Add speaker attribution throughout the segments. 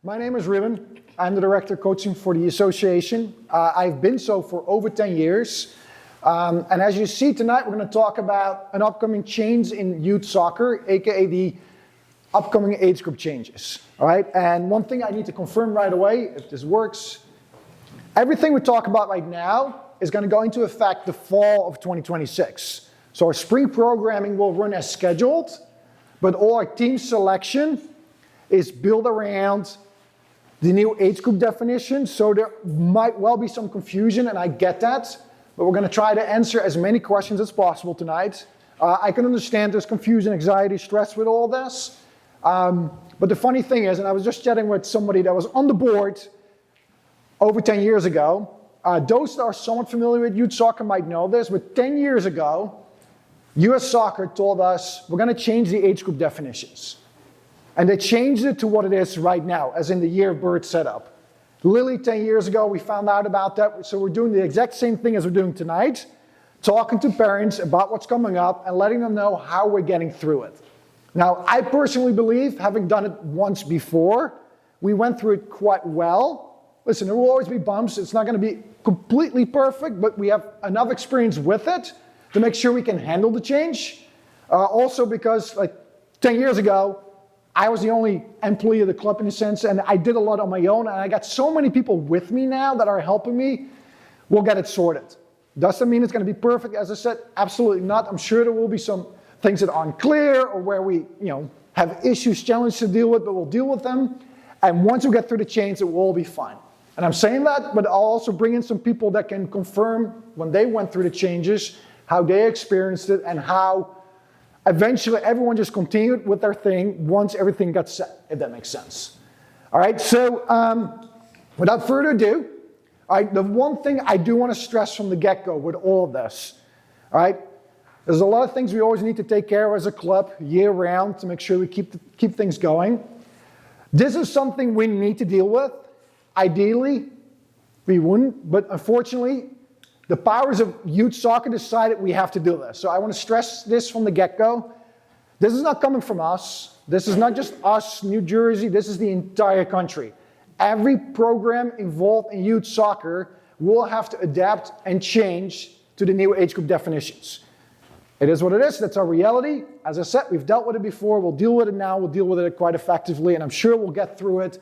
Speaker 1: My name is Ruben. I'm the director of coaching for the association. I've been so for over 10 years. And as you see tonight, we're going to talk about an upcoming change in youth soccer, aka the upcoming age group changes. All right. And one thing I need to confirm right away, if this works, everything we talk about right now is going to go into effect the fall of 2026. So our spring programming will run as scheduled, but all our team selection is built around the new age group definition. So there might well be some confusion, and I get that, but we're going to try to answer as many questions as possible tonight. I can understand there's confusion, anxiety, stress with all this. But the funny thing is, and I was just chatting with somebody that was on the board over 10 years ago. Those that are somewhat familiar with youth soccer might know this, but 10 years ago, US Soccer told us we're going to change the age group definitions. And they changed it to what it is right now, as in the year of birth setup. Literally 10 years ago, we found out about that, so we're doing the exact same thing as we're doing tonight, talking to parents about what's coming up and letting them know how we're getting through it. Now, I personally believe, having done it once before, we went through it quite well. Listen, there will always be bumps. It's not going to be completely perfect, but we have enough experience with it to make sure we can handle the change. Also because, like 10 years ago, I was the only employee of the club in a sense, and I did a lot on my own, and I got so many people with me now that are helping me. We'll get it sorted. Does that mean it's going to be perfect? As I said, absolutely not. I'm sure there will be some things that aren't clear or where we have issues, challenges to deal with, but we'll deal with them. And once we get through the change, it will all be fine. And I'm saying that, but I'll also bring in some people that can confirm when they went through the changes, how they experienced it, and how eventually everyone just continued with their thing once everything got set, if that makes sense. All right, so without further ado, all right, the one thing I do want to stress from the get-go with all of this, all right, there's a lot of things we always need to take care of as a club year-round to make sure we keep things going. This is something we need to deal with. Ideally, we wouldn't, but unfortunately, the powers of youth soccer decided we have to do this. So I want to stress this from the get-go. This is not coming from us. This is not just us, New Jersey. This is the entire country. Every program involved in youth soccer will have to adapt and change to the new age group definitions. It is what it is. That's our reality. As I said, we've dealt with it before. We'll deal with it now. We'll deal with it quite effectively, and I'm sure we'll get through it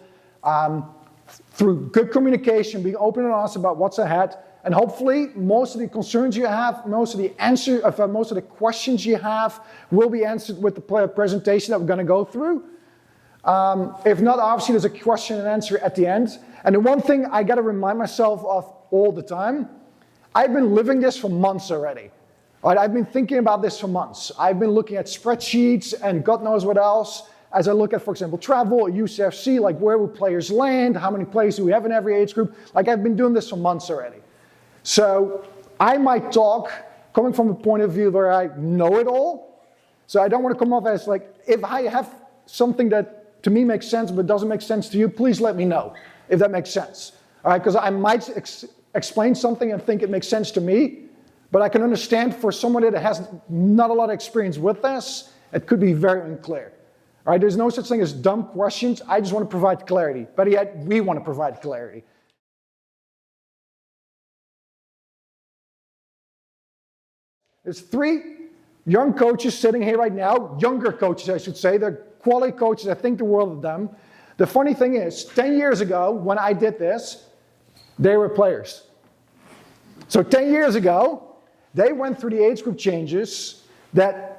Speaker 1: through good communication, being open and honest about what's ahead. And hopefully, most of the concerns you have, most of the questions you have will be answered with the presentation that we're going to go through. If not, obviously, there's a question and answer at the end. And the one thing I got to remind myself of all the time, I've been living this for months already. Right? I've been thinking about this for months. I've been looking at spreadsheets and God knows what else. As I look at, for example, travel, UCFC, like where will players land, how many players do we have in every age group. Like I've been doing this for months already. So I might talk coming from a point of view where I know it all. So I don't want to come off as like, if I have something that to me makes sense but doesn't make sense to you, please let me know if that makes sense. All right, because I might explain something and think it makes sense to me, but I can understand for somebody that has not a lot of experience with this, it could be very unclear. All right, there's no such thing as dumb questions. I just want to provide clarity. But yet, we want to provide clarity. There's 3 young coaches sitting here right now, younger coaches, I should say. They're quality coaches. I think the world of them. The funny thing is, 10 years ago, when I did this, they were players. So 10 years ago, they went through the age group changes that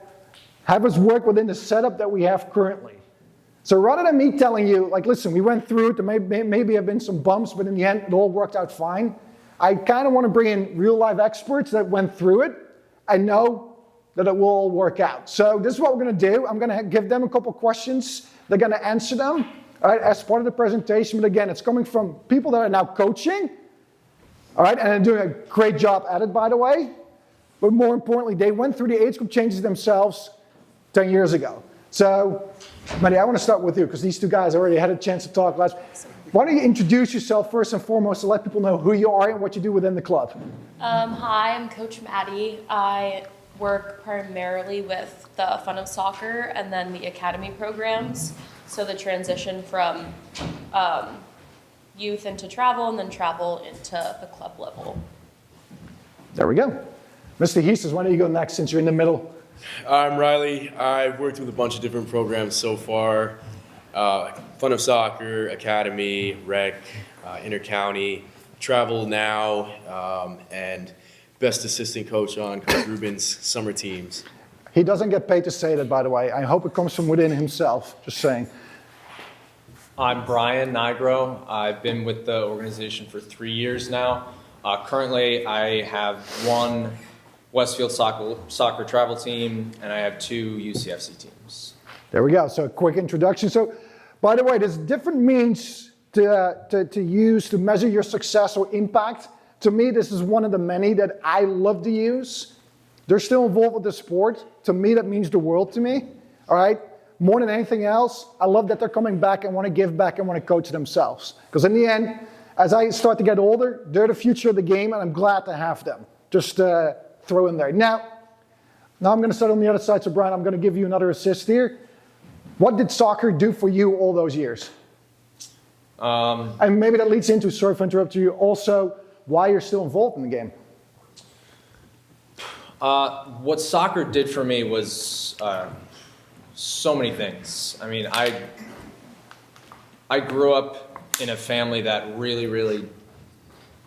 Speaker 1: have us work within the setup that we have currently. So rather than me telling you, like, listen, we went through it, there maybe have been some bumps, but in the end, it all worked out fine. I kind of want to bring in real-life experts that went through it and know that it will all work out. So this is what we're going to do. I'm going to give them a couple questions. They're going to answer them all right, as part of the presentation. But again, it's coming from people that are now coaching, all right, and they're doing a great job at it, by the way. But more importantly, they went through the age group changes themselves 10 years ago. So, Maddie, I want to start with you because these 2 guys already had a chance to talk last. Why don't you introduce yourself first and foremost to let people know who you are and what you do within the club?
Speaker 2: Hi, I'm Coach Maddie. I work primarily with the Fun of Soccer and then the academy programs. So the transition from youth into travel and then travel into the club level.
Speaker 1: There we go. Mr. Heeses, why don't you go next since you're in the middle?
Speaker 3: I'm Riley. I've worked with a bunch of different programs so far. Fun of Soccer, Academy, Rec, Intercounty, Travel Now, and best assistant coach on Coach Rubin's summer teams.
Speaker 1: He doesn't get paid to say that, by the way. I hope it comes from within himself, just saying.
Speaker 4: I'm Brian Nigro. I've been with the organization for 3 years now. Currently, I have one Westfield soccer travel team, and I have 2 UCFC teams.
Speaker 1: There we go. So a quick introduction. So, by the way, there's different means to use to measure your success or impact. To me, this is one of the many that I love to use. They're still involved with the sport. To me, that means the world to me. All right? More than anything else, I love that they're coming back and want to give back and want to coach themselves. Because in the end, as I start to get older, they're the future of the game, and I'm glad to have them. Just throw in there. Now I'm going to start on the other side. So, Brian, I'm going to give you another assist here. What did soccer do for you all those years? And maybe that leads into, sorry for interrupting you, also why you're still involved in the game.
Speaker 4: What soccer did for me was so many things. I mean, I grew up in a family that really, really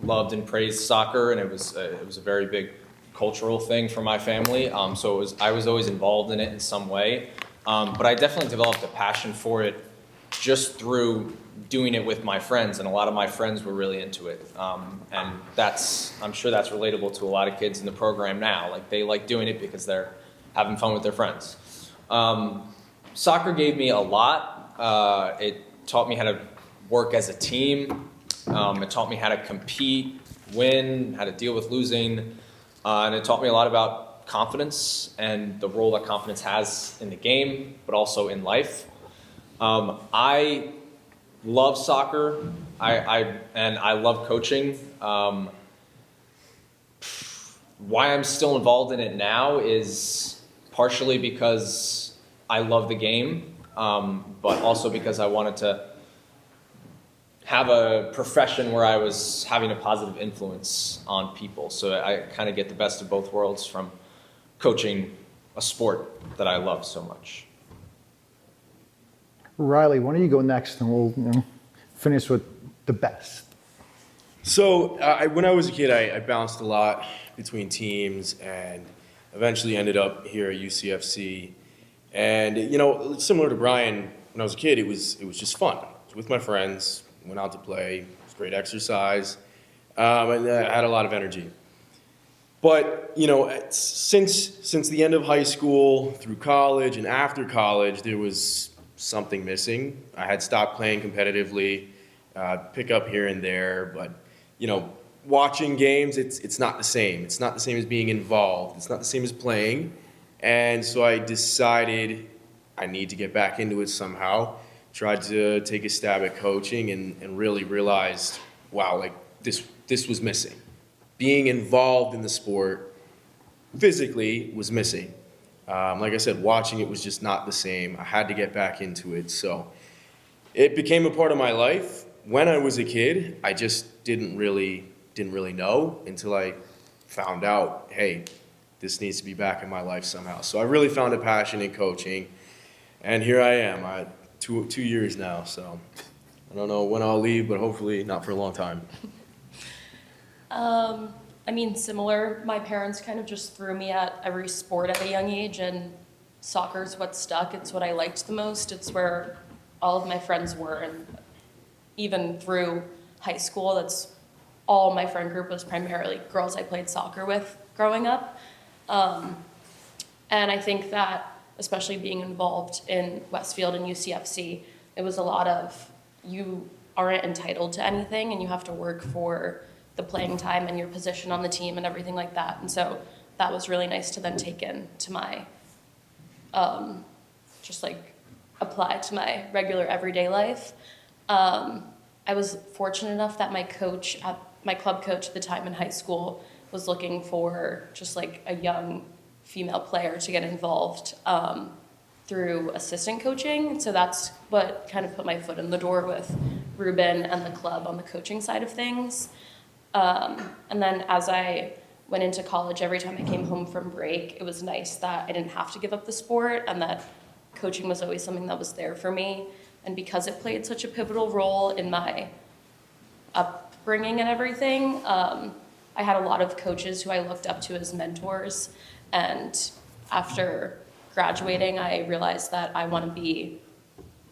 Speaker 4: loved and praised soccer, and it was a very big cultural thing for my family. So I was always involved in it in some way. But I definitely developed a passion for it just through doing it with my friends, and a lot of my friends were really into it. And I'm sure that's relatable to a lot of kids in the program now. Like, they like doing it because they're having fun with their friends. Soccer gave me a lot. It taught me how to work as a team. It taught me how to compete, win, how to deal with losing. And it taught me a lot about confidence and the role that confidence has in the game, but also in life. I love soccer. I love coaching. Why I'm still involved in it now is partially because I love the game, but also because I wanted to have a profession where I was having a positive influence on people. So I kind of get the best of both worlds from coaching a sport that I love so much.
Speaker 1: Riley, why don't you go next, and we'll finish with the best.
Speaker 3: So when I was a kid, I bounced a lot between teams and eventually ended up here at UCFC. And, similar to Brian, when I was a kid, it was just fun. I was with my friends, went out to play, it was great exercise, and I had a lot of energy. But, since the end of high school, through college, and after college, there was something missing. I had stopped playing competitively, pick up here and there, but, watching games, it's not the same. It's not the same as being involved. It's not the same as playing. And so I decided I need to get back into it somehow. Tried to take a stab at coaching and really realized, wow, like this was missing. Being involved in the sport physically was missing. Like I said, watching it was just not the same. I had to get back into it. So it became a part of my life. When I was a kid, I just didn't really know until I found out, hey, this needs to be back in my life somehow. So I really found a passion in coaching, and here I am. Two years now, so I don't know when I'll leave, but hopefully not for a long time.
Speaker 2: Similar. My parents kind of just threw me at every sport at a young age, and soccer's what stuck. It's what I liked the most. It's where all of my friends were, and even through high school, that's all my friend group was, primarily girls I played soccer with growing up. And I think that, especially being involved in Westfield and UCFC, it was a lot of, you aren't entitled to anything and you have to work for the playing time and your position on the team and everything like that. And so that was really nice to then take into my, apply to my regular everyday life. I was fortunate enough that my club coach at the time in high school was looking for just like a young female player to get involved. through assistant coaching. So that's what kind of put my foot in the door with Ruben and the club on the coaching side of things. And then as I went into college, every time I came home from break, it was nice that I didn't have to give up the sport and that coaching was always something that was there for me. And because it played such a pivotal role in my upbringing and everything, I had a lot of coaches who I looked up to as mentors. And after graduating, I realized that I want to be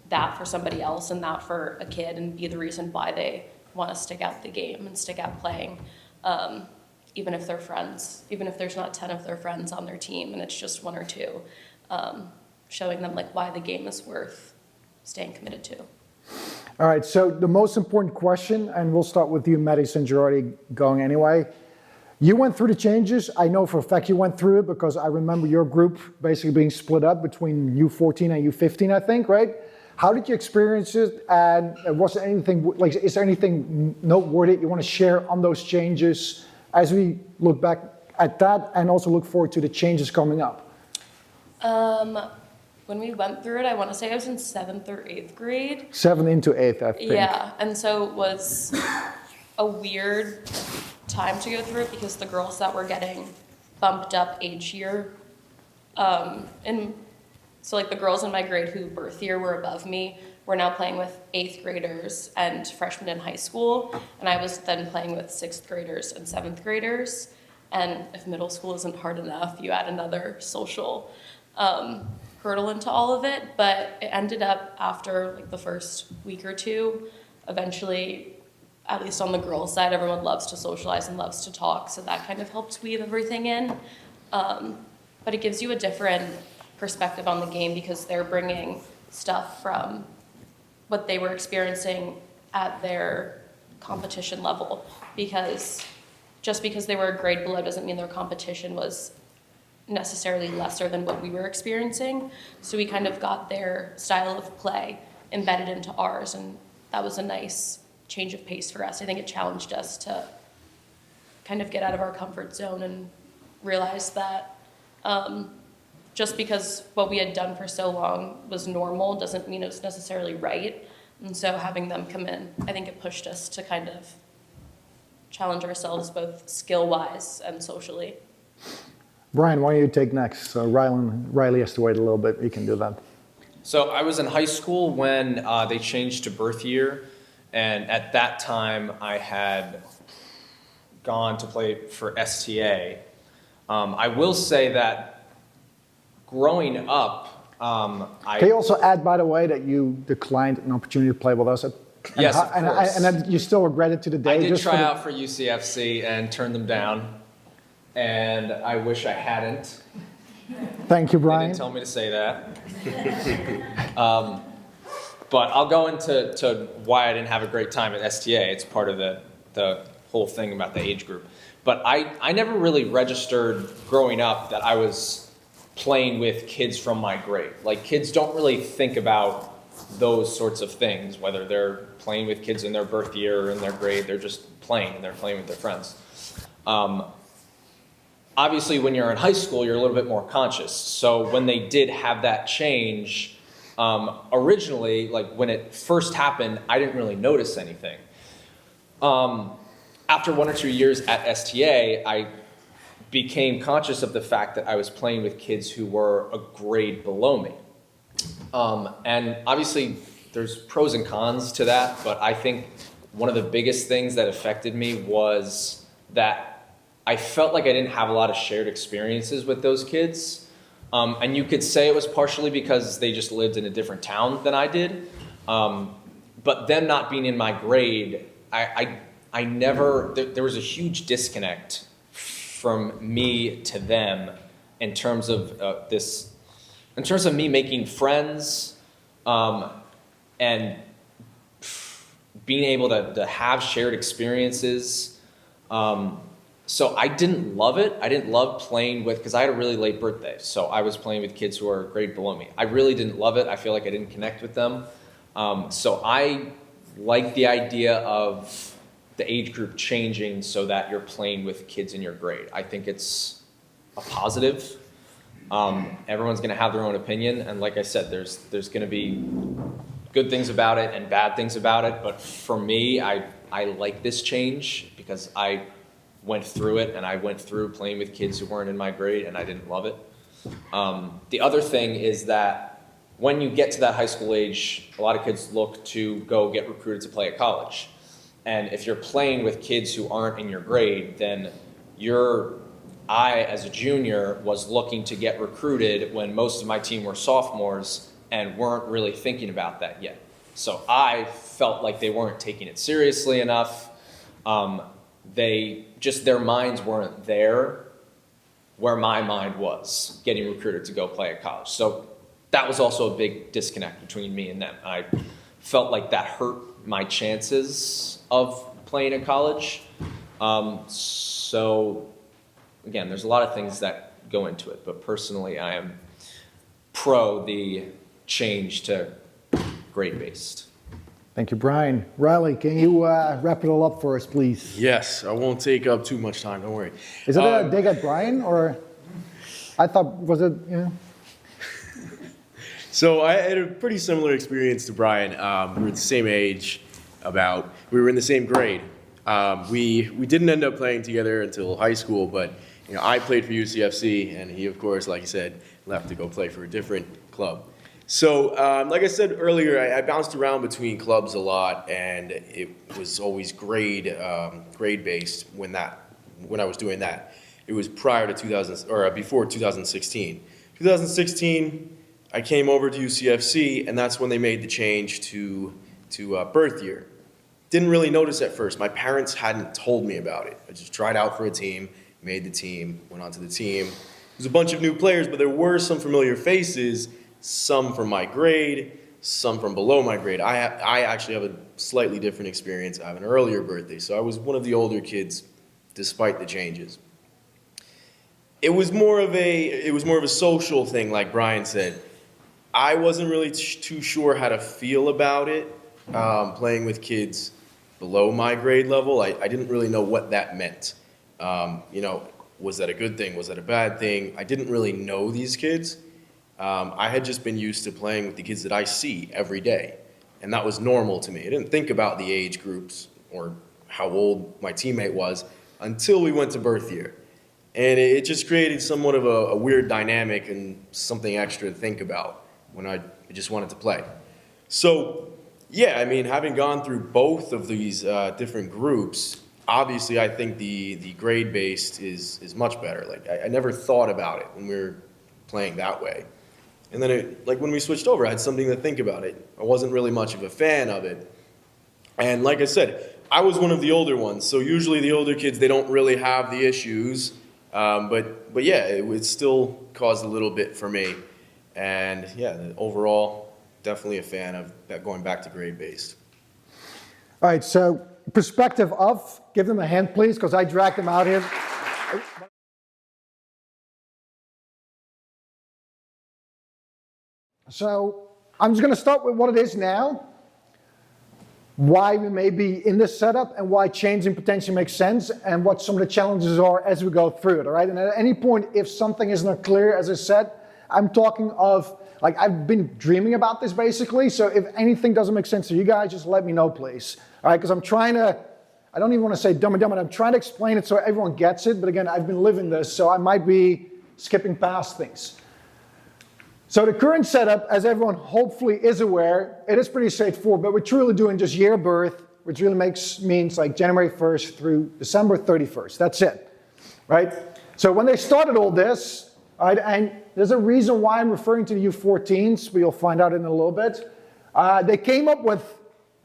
Speaker 2: that for somebody else and that for a kid and be the reason why they want to stick out the game and stick out playing, even if they're friends, even if there's not 10 of their friends on their team and it's just 1 or 2, showing them like why the game is worth staying committed to.
Speaker 1: All right, so the most important question, and we'll start with you, Maddie, since you're already going anyway. You went through the changes. I know for a fact you went through it because I remember your group basically being split up between U14 and U15, I think, right? How did you experience it? And was there anything, like, is there anything noteworthy you want to share on those changes as we look back at that and also look forward to the changes coming up?
Speaker 2: When we went through it, I want to say I was in 7th or 8th grade.
Speaker 1: 7 into 8th, I think.
Speaker 2: Yeah, and so it was a weird time to go through it because the girls that were getting bumped up age year, and so like the girls in my grade who birth year were above me were now playing with 8th graders and freshmen in high school, and I was then playing with 6th graders and 7th graders. And if middle school isn't hard enough, you add another social hurdle into all of it. But it ended up after like the first week or two, eventually, at least on the girls' side, everyone loves to socialize and loves to talk, so that kind of helped weave everything in. But it gives you a different perspective on the game because they're bringing stuff from what they were experiencing at their competition level. Because just because they were a grade below doesn't mean their competition was necessarily lesser than what we were experiencing. So we kind of got their style of play embedded into ours, and that was a nice change of pace for us. I think it challenged us to kind of get out of our comfort zone and realize that just because what we had done for so long was normal doesn't mean it was necessarily right. And so having them come in, I think it pushed us to kind of challenge ourselves both skill-wise and socially.
Speaker 1: Brian, why don't you take next? So Riley has to wait a little bit. You can do that.
Speaker 4: So I was in high school when they changed to birth year, and at that time I had gone to play for STA. I will say that growing up,
Speaker 1: Can you also add, by the way, that you declined an opportunity to play with us?
Speaker 4: Yes, of course.
Speaker 1: And then you still regret it to the day?
Speaker 4: I did
Speaker 1: just
Speaker 4: try out for UCFC and turned them down, and I wish I hadn't.
Speaker 1: Thank you,
Speaker 4: They
Speaker 1: Brian.
Speaker 4: didn't tell me to say that. But I'll go into why I didn't have a great time at STA. It's part of the whole thing about the age group. But I never really registered growing up that I was playing with kids from my grade. Like, kids don't really think about those sorts of things, whether they're playing with kids in their birth year or in their grade. They're just playing, and they're playing with their friends. Obviously, when you're in high school, you're a little bit more conscious. So when they did have that change, originally, like when it first happened, I didn't really notice anything. After 1 or 2 years at STA, I became conscious of the fact that I was playing with kids who were a grade below me. And obviously, there's pros and cons to that, but I think one of the biggest things that affected me was that I felt like I didn't have a lot of shared experiences with those kids. And you could say it was partially because they just lived in a different town than I did. But them not being in my grade, I never, there was a huge disconnect from me to them in terms of in terms of me making friends and being able to have shared experiences. So I didn't love it. I didn't love playing with, because I had a really late birthday, so I was playing with kids who were a grade below me. I really didn't love it. I feel like I didn't connect with them. So I like the idea of the age group changing so that you're playing with kids in your grade. I think it's a positive. Everyone's going to have their own opinion, and like I said, there's going to be good things about it and bad things about it. But for me, I like this change because I went through it, and I went through playing with kids who weren't in my grade, and I didn't love it. The other thing is that when you get to that high school age, a lot of kids look to go get recruited to play at college. And if you're playing with kids who aren't in your grade, then I, as a junior, was looking to get recruited when most of my team were sophomores and weren't really thinking about that yet. So I felt like they weren't taking it seriously enough. Their minds weren't there where my mind was, getting recruited to go play at college. So that was also a big disconnect between me and them. I felt like that hurt my chances of playing at college. So again, there's a lot of things that go into it, but personally I am pro the change to grade-based.
Speaker 1: Thank you, Brian. Riley, can you wrap it all up for us, please?
Speaker 3: Yes, I won't take up too much time, don't worry.
Speaker 1: Is it a dig at Brian, or I thought, was it, yeah?
Speaker 3: So I had a pretty similar experience to Brian. We were the same age, we were in the same grade. We didn't end up playing together until high school, but I played for UCFC, and he, of course, like you said, left to go play for a different club. So, like I said earlier, I bounced around between clubs a lot, and it was always grade-based when I was doing that. It was prior to before 2016. 2016, I came over to UCFC, and that's when they made the change to birth year. Didn't really notice at first. My parents hadn't told me about it. I just tried out for a team, made the team, went onto the team. There's a bunch of new players, but there were some familiar faces, some from my grade, some from below my grade. I actually have a slightly different experience. I have an earlier birthday, so I was one of the older kids despite the changes. It was more of a social thing, like Brian said. I wasn't really too sure how to feel about it, playing with kids below my grade level. I didn't really know what that meant. Was that a good thing? Was that a bad thing? I didn't really know these kids. I had just been used to playing with the kids that I see every day, and that was normal to me. I didn't think about the age groups or how old my teammate was until we went to birth year. And it just created somewhat of a weird dynamic and something extra to think about when I just wanted to play. So, yeah, I mean, having gone through both of these different groups, obviously I think the grade-based is much better. Like, I never thought about it when we were playing that way. And then, when we switched over, I had something to think about it. I wasn't really much of a fan of it. And like I said, I was one of the older ones, so usually the older kids, they don't really have the issues. But yeah, it still caused a little bit for me. And yeah, overall, definitely a fan of that going back to grade-based.
Speaker 1: All right, so perspective of, give them a hand, please, because I dragged them out here. So I'm just going to start with what it is now, why we may be in this setup, and why changing potentially makes sense, and what some of the challenges are as we go through it, all right? And at any point, if something is not clear, as I said, I'm talking of, I've been dreaming about this basically, so if anything doesn't make sense to you guys, just let me know, please. All right, because I'm trying to, I don't even want to say dumb and dumb, I'm trying to explain it so everyone gets it, but again, I've been living this, so I might be skipping past things. So the current setup, as everyone hopefully is aware, it is pretty straightforward, but we're truly doing just year of birth, which really means like January 1st through December 31st. That's it, right? So when they started all this, right, and there's a reason why I'm referring to the U14s, but you'll find out in a little bit. They came up with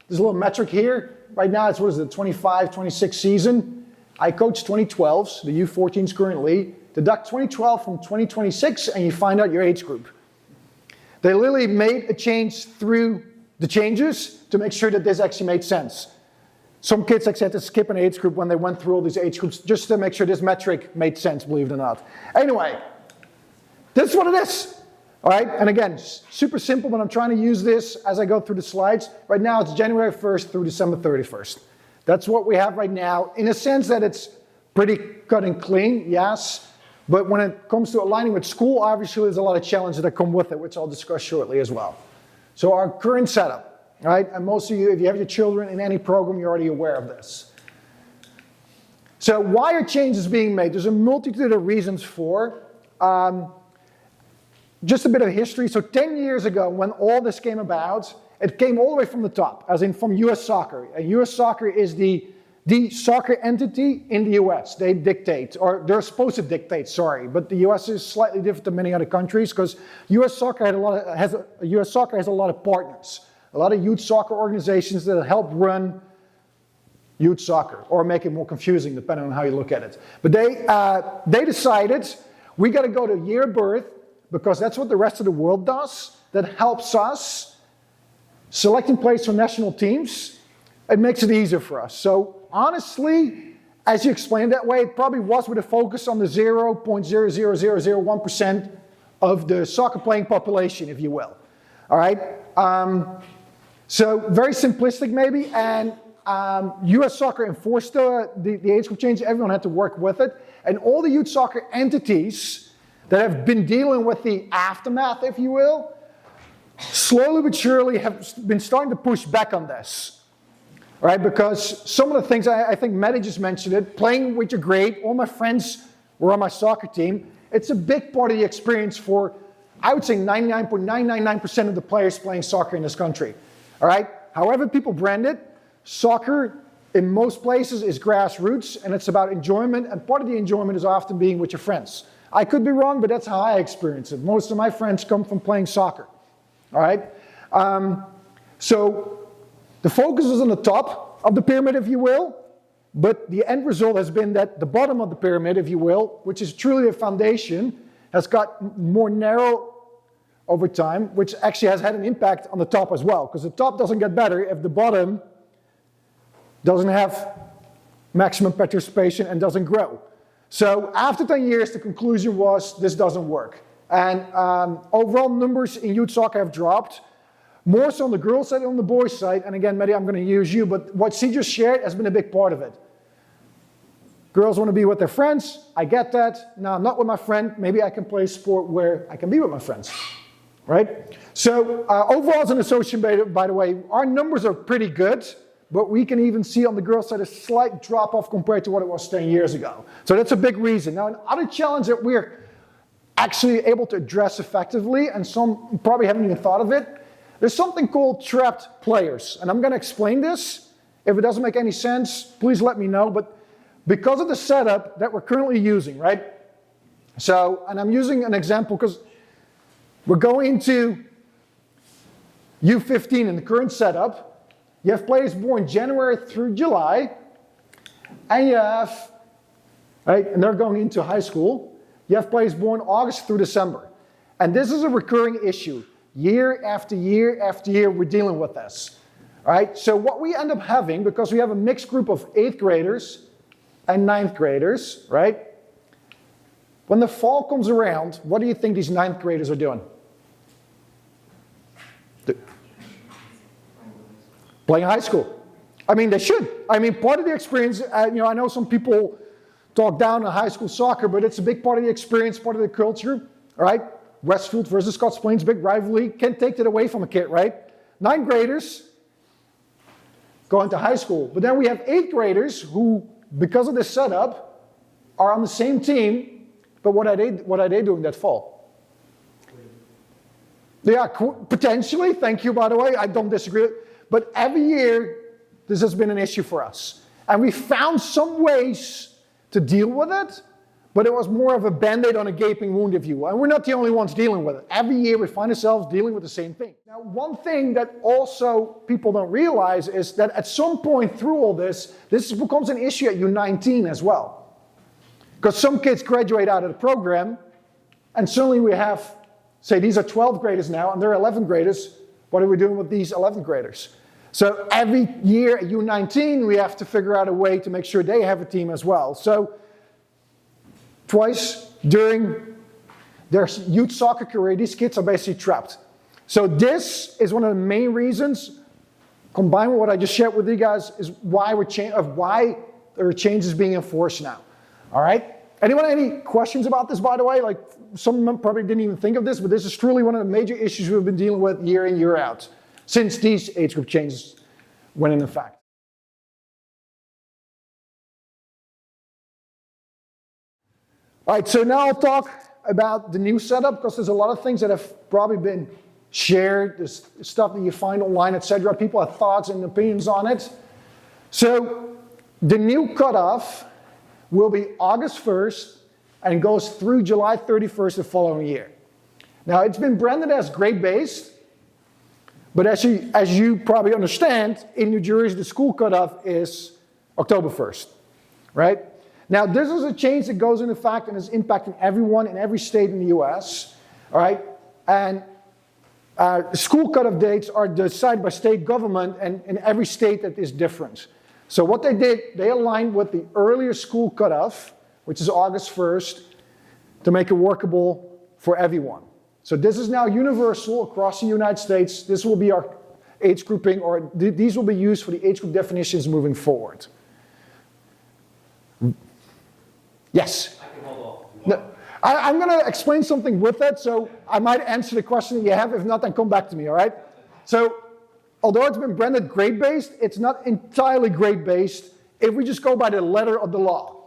Speaker 1: this little metric here. Right now, it's, what is it, 25, 26 season. I coach 2012s, the U14s currently. Deduct 2012 from 2026, and you find out your age group. They literally made a change through the changes to make sure that this actually made sense. Some kids actually had to skip an age group when they went through all these age groups just to make sure this metric made sense, believe it or not. Anyway, this is what it is. All right, and again, super simple, but I'm trying to use this as I go through the slides. Right now, it's January 1st through December 31st. That's what we have right now, in a sense that it's pretty cut and clean, yes. But when it comes to aligning with school, obviously there's a lot of challenges that come with it, which I'll discuss shortly as well. So our current setup, right? And most of you, if you have your children in any program, you're already aware of this. So why are changes being made? There's a multitude of reasons for. Just a bit of history. So 10 years ago, when all this came about, it came all the way from the top, as in from US Soccer. And US Soccer is the soccer entity in the US. They dictate, or they're supposed to dictate, sorry. But the US is slightly different than many other countries because US Soccer has a lot of partners. A lot of youth soccer organizations that help run youth soccer, or make it more confusing depending on how you look at it. But they decided we got to go to year of birth because that's what the rest of the world does. That helps us selecting players for national teams. It makes it easier for us. So honestly, as you explained that way, it probably was with a focus on the 0.00001% of the soccer playing population, if you will. All right. So very simplistic maybe, and US Soccer enforced the age group change. Everyone had to work with it. And all the youth soccer entities that have been dealing with the aftermath, if you will, slowly but surely have been starting to push back on this. All right, because some of the things, I think Maddie just mentioned it, playing with your grade, all my friends were on my soccer team. It's a big part of the experience for, I would say, 99.999% of the players playing soccer in this country. All right, however people brand it, soccer in most places is grassroots, and it's about enjoyment, and part of the enjoyment is often being with your friends. I could be wrong, but that's how I experience it. Most of my friends come from playing soccer. All right, so the focus is on the top of the pyramid, if you will, but the end result has been that the bottom of the pyramid, if you will, which is truly a foundation, has got more narrow over time, which actually has had an impact on the top as well, because the top doesn't get better if the bottom doesn't have maximum participation and doesn't grow. So after 10 years, the conclusion was this doesn't work. And overall numbers in youth soccer have dropped, more so on the girls' side than on the boys' side. And again, Maddie, I'm going to use you, but what she just shared has been a big part of it. Girls want to be with their friends. I get that. Now I'm not with my friend. Maybe I can play a sport where I can be with my friends. Right? So overall as an association, by the way, our numbers are pretty good, but we can even see on the girls' side a slight drop off compared to what it was 10 years ago. So that's a big reason. Now another challenge that we're actually able to address effectively, and some probably haven't even thought of it, there's something called trapped players. And I'm going to explain this. If it doesn't make any sense, please let me know. But because of the setup that we're currently using, right? So, and I'm using an example because we're going into U15 in the current setup. You have players born January through July, and you have, right, and they're going into high school. You have players born August through December. And this is a recurring issue. Year after year after year, we're dealing with this. All right, so what we end up having, because we have a mixed group of 8th graders and 9th graders, right? When the fall comes around, what do you think these 9th graders are doing? Playing high school. I mean, they should. I mean, part of the experience, I know some people talk down on high school soccer, but it's a big part of the experience, part of the culture, all right? Westfield versus Scotts Plains, big rivalry. Can't take that away from a kid, right? 9th graders go into high school. But then we have 8th graders who, because of this setup, are on the same team, but what are they doing that fall? Yeah, potentially. Thank you, by the way. I don't disagree. But every year, this has been an issue for us. And we found some ways to deal with it, but it was more of a Band-Aid on a gaping wound, if you will. And we're not the only ones dealing with it. Every year we find ourselves dealing with the same thing. Now, one thing that also people don't realize is that at some point through all this becomes an issue at U19 as well. Because some kids graduate out of the program, and suddenly we have, say, these are 12th graders now, and they're 11th graders. What are we doing with these 11th graders? So every year at U19, we have to figure out a way to make sure they have a team as well. So twice during their youth soccer career, these kids are basically trapped. So this is one of the main reasons, combined with what I just shared with you guys, is why there are changes being enforced now. All right? Anyone any questions about this, by the way? Like, some of them probably didn't even think of this, but this is truly one of the major issues we've been dealing with year in, year out, since these age group changes went into effect. All right, so now I'll talk about the new setup, because there's a lot of things that have probably been shared, there's stuff that you find online, etc. People have thoughts and opinions on it. So the new cutoff will be August 1st and goes through July 31st the following year. Now, it's been branded as grade-based, but as you probably understand, in New Jersey, the school cutoff is October 1st, right? Now, this is a change that goes into effect and is impacting everyone in every state in the US, all right? And school cutoff dates are decided by state government, and in every state that is different. So what they did, they aligned with the earlier school cutoff, which is August 1st, to make it workable for everyone. So this is now universal across the United States. This will be our age grouping, or these will be used for the age group definitions moving forward. Yes?
Speaker 5: I can hold off.
Speaker 1: No, I'm going to explain something with it, so I might answer the question that you have. If not, then come back to me, all right? So, although it's been branded grade-based, it's not entirely grade-based if we just go by the letter of the law.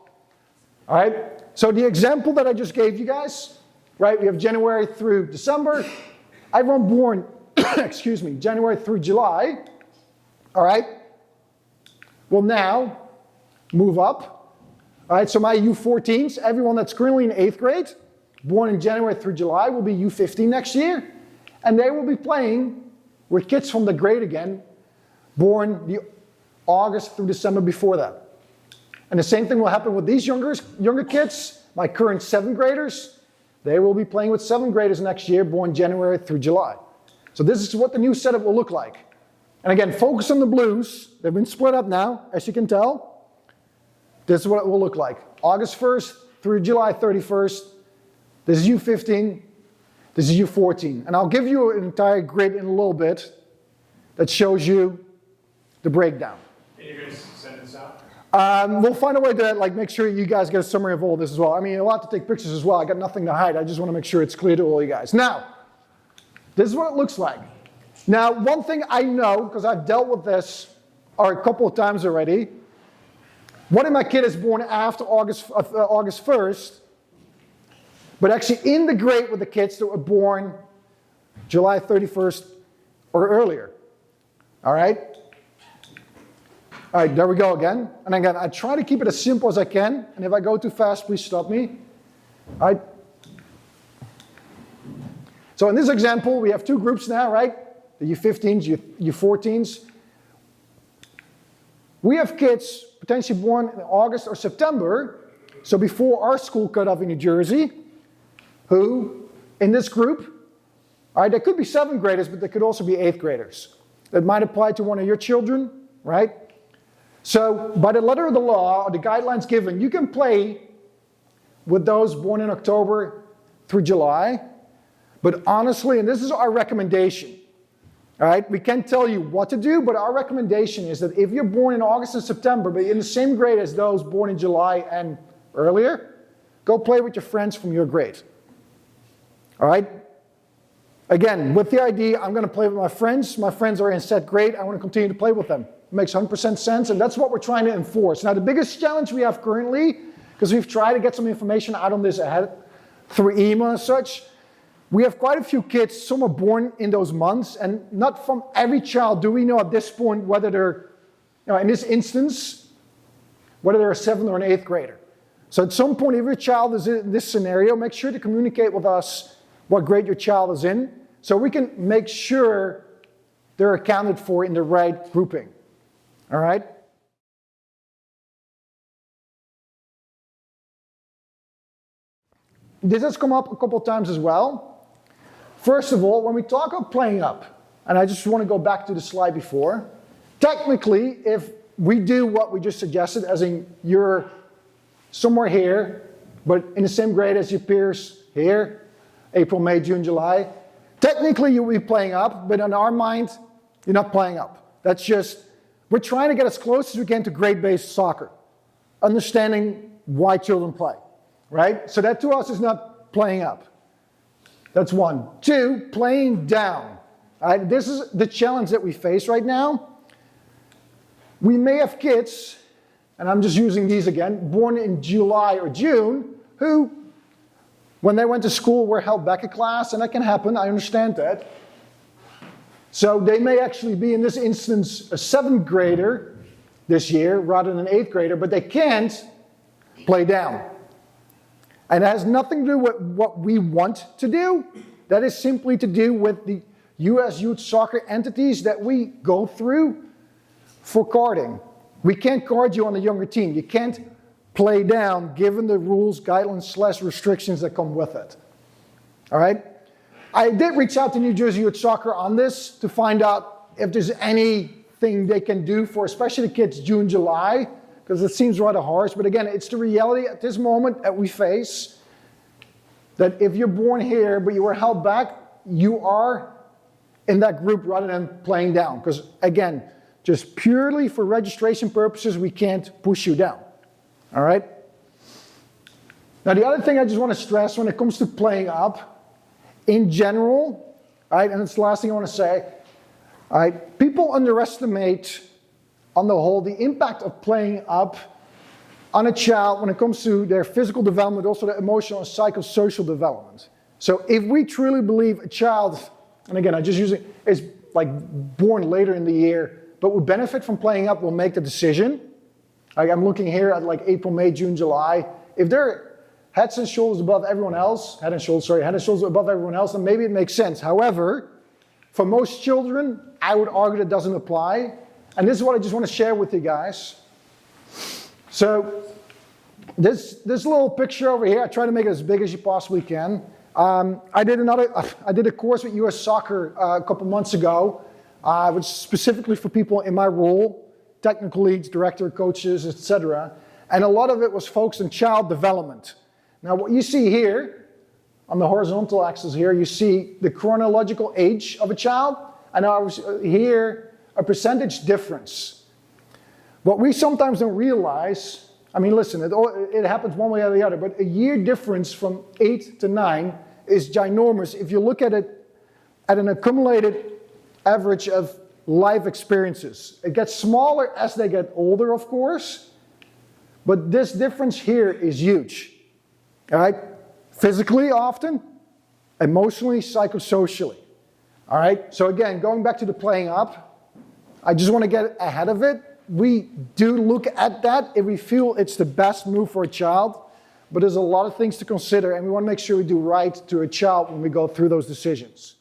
Speaker 1: All right? So the example that I just gave you guys, right? We have January through December. Everyone born, excuse me, January through July, all right, will now move up. All right, so my U14s, everyone that's currently in 8th grade, born in January through July, will be U15 next year. And they will be playing with kids from the grade again, born the August through December before that. And the same thing will happen with these younger kids, my current 7th graders. They will be playing with 7th graders next year, born January through July. So this is what the new setup will look like. And again, focus on the blues. They've been split up now, as you can tell. This is what it will look like. August 1st through July 31st. This is U15. This is U14. And I'll give you an entire grid in a little bit that shows you the breakdown.
Speaker 5: And you're going to send this out?
Speaker 1: We'll find a way to make sure you guys get a summary of all this as well. I mean, you'll have to take pictures as well. I got nothing to hide. I just want to make sure it's clear to all you guys. Now, this is what it looks like. Now, one thing I know, because I've dealt with this a couple of times already, one of my kids is born after August 1st, but actually in the grade with the kids that were born July 31st or earlier. All right? All right, there we go again. And again, I try to keep it as simple as I can, and if I go too fast, please stop me. All right? So in this example, we have two groups now, right? The U15s, U14s. We have kids potentially born in August or September, so before our school cutoff in New Jersey, who, in this group, all right, they could be 7th graders, but they could also be 8th graders. That might apply to one of your children, right? So by the letter of the law, or the guidelines given, you can play with those born in October through July, but honestly, and this is our recommendation, all right, we can't tell you what to do, but our recommendation is that if you're born in August and September, but in the same grade as those born in July and earlier, go play with your friends from your grade. All right? Again, with the idea, I'm going to play with my friends. My friends are in set grade. I want to continue to play with them. It makes 100% sense, and that's what we're trying to enforce. Now, the biggest challenge we have currently, because we've tried to get some information out on this ahead through email and such, we have quite a few kids, some are born in those months, and not from every child do we know at this point whether they're, in this instance, whether they're a 7th or an 8th grader. So at some point, if your child is in this scenario, make sure to communicate with us what grade your child is in, so we can make sure they're accounted for in the right grouping. All right? This has come up a couple of times as well. First of all, when we talk of playing up, and I just want to go back to the slide before, technically, if we do what we just suggested, as in you're somewhere here, but in the same grade as your peers here, April, May, June, July, technically you'll be playing up, but in our mind, you're not playing up. That's just, we're trying to get as close as we can to grade-based soccer, understanding why children play. right? So that to us is not playing up. That's one. Two, playing down. All right? This is the challenge that we face right now. We may have kids, and I'm just using these again, born in July or June, who, when they went to school, were held back a class, and that can happen, I understand that. So they may actually be, in this instance, a 7th grader this year rather than an 8th grader, but they can't play down. And it has nothing to do with what we want to do. That is simply to do with the U.S. youth soccer entities that we go through for carding. We can't card you on the younger team. You can't play down given the rules, guidelines, / restrictions that come with it. All right? I did reach out to New Jersey Youth Soccer on this to find out if there's anything they can do for especially the kids June, July, because it seems rather harsh. But again, it's the reality at this moment that we face, that if you're born here but you were held back, you are in that group rather than playing down. Because again, just purely for registration purposes, we can't push you down. All right? Now, the other thing I just want to stress when it comes to playing up, in general, all right, and it's the last thing I want to say, all right, people underestimate, on the whole, the impact of playing up on a child when it comes to their physical development, also their emotional and psychosocial development. So if we truly believe a child, and again, I just use it, is like born later in the year, but would benefit from playing up, will make the decision. Like I'm looking here at like April, May, June, July. If they're heads and shoulders above everyone else, head and shoulders above everyone else, then maybe it makes sense. However, for most children, I would argue that doesn't apply. And this is what I just want to share with you guys. So this little picture over here, I try to make it as big as you possibly can. I did a course with US Soccer a couple months ago, which is specifically for people in my role, technical leads, director, coaches, etc. And a lot of it was focused on child development. Now what you see here, on the horizontal axis here, you see the chronological age of a child, and I was here a percentage difference. What we sometimes don't realize, I mean listen, it happens one way or the other, but a year difference from 8 to 9 is ginormous if you look at it at an accumulated average of life experiences. It gets smaller as they get older, of course, but this difference here is huge. All right? Physically often, emotionally, psychosocially. All right? So again, going back to the playing up, I just want to get ahead of it. We do look at that if we feel it's the best move for a child, but there's a lot of things to consider, and we want to make sure we do right to a child when we go through those decisions.